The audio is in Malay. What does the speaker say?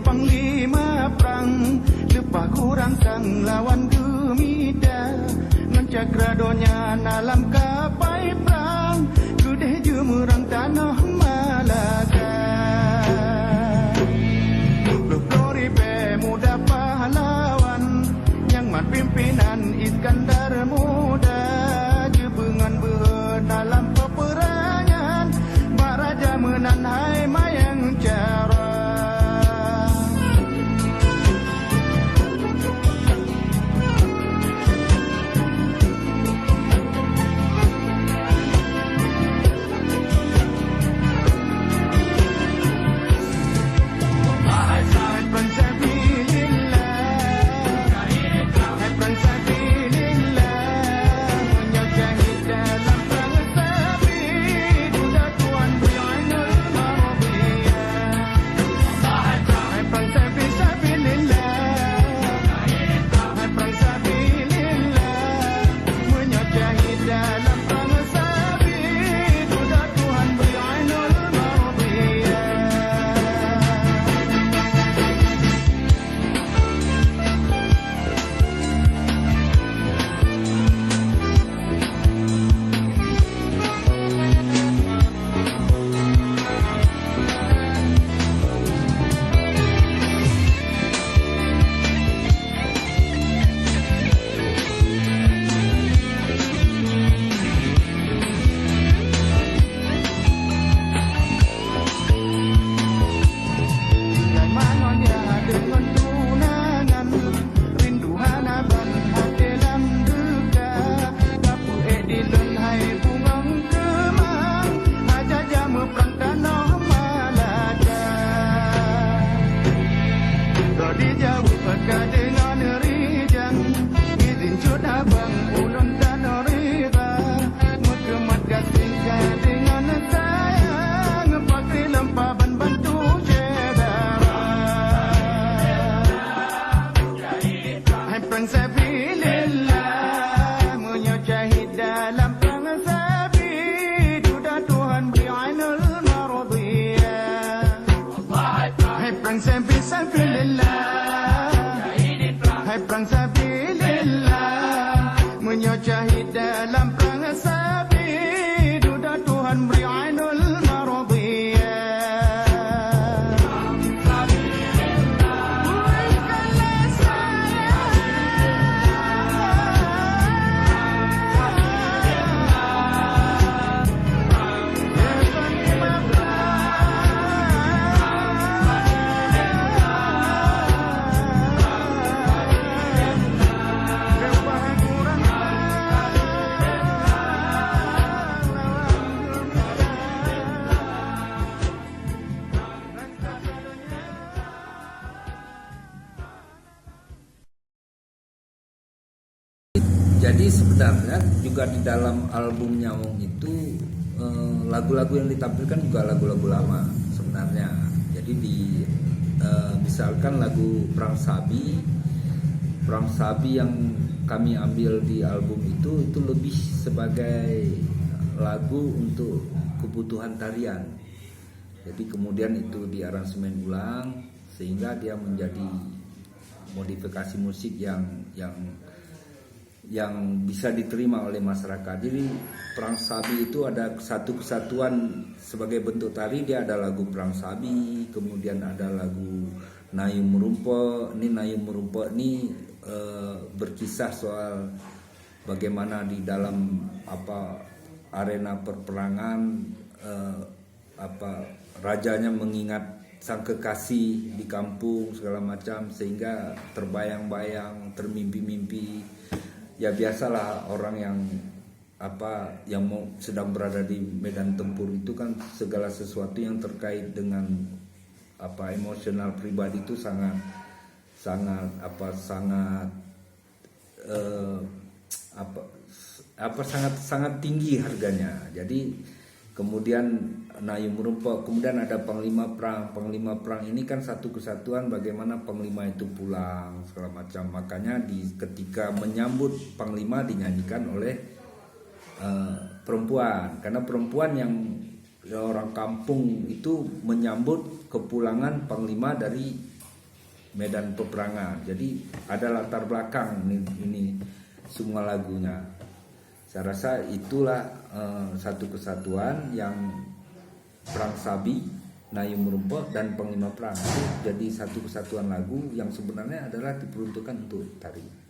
panglima perang, lupa kurang sang lawan gemida. Cakradonya nalam kapai perang, gudeh jumurang tanah Malaka. Lukori pe muda pahlawan, yang mat pimpinan Iskandar muda. Jebengan behe dalam peperangan, Baraja menan hai mayang cara. Jadi sebenarnya juga di dalam album Nyawong itu lagu-lagu yang ditampilkan juga lagu-lagu lama sebenarnya. Jadi misalkan lagu Perang Sabi yang kami ambil di album itu lebih sebagai lagu untuk kebutuhan tarian. Jadi kemudian itu diaransemen ulang sehingga dia menjadi modifikasi musik yang bisa diterima oleh masyarakat. Jadi Perang Sabi itu ada satu kesatuan sebagai bentuk tari. Dia ada lagu Perang Sabi, kemudian ada lagu Nayung Merumpo. Nayung Merumpo ini berkisah soal bagaimana di dalam arena perperangan rajanya mengingat sang kekasih di kampung segala macam sehingga terbayang-bayang, termimpi-mimpi. Ya biasalah orang yang sedang berada di medan tempur itu kan segala sesuatu yang terkait dengan emosional pribadi itu sangat tinggi harganya. Jadi kemudian Nayung Merumpo, kemudian ada Panglima Perang. Panglima Perang ini kan satu kesatuan bagaimana Panglima itu pulang segala macam. Makanya ketika menyambut Panglima dinyanyikan oleh perempuan, karena perempuan yang orang kampung itu menyambut kepulangan Panglima dari medan peperangan. Jadi ada latar belakang ini semua lagunya. Saya rasa itulah satu kesatuan yang Perang Sabi, Nayum Merumpok, dan Panglima Perang itu jadi satu kesatuan lagu yang sebenarnya adalah diperuntukkan untuk tari.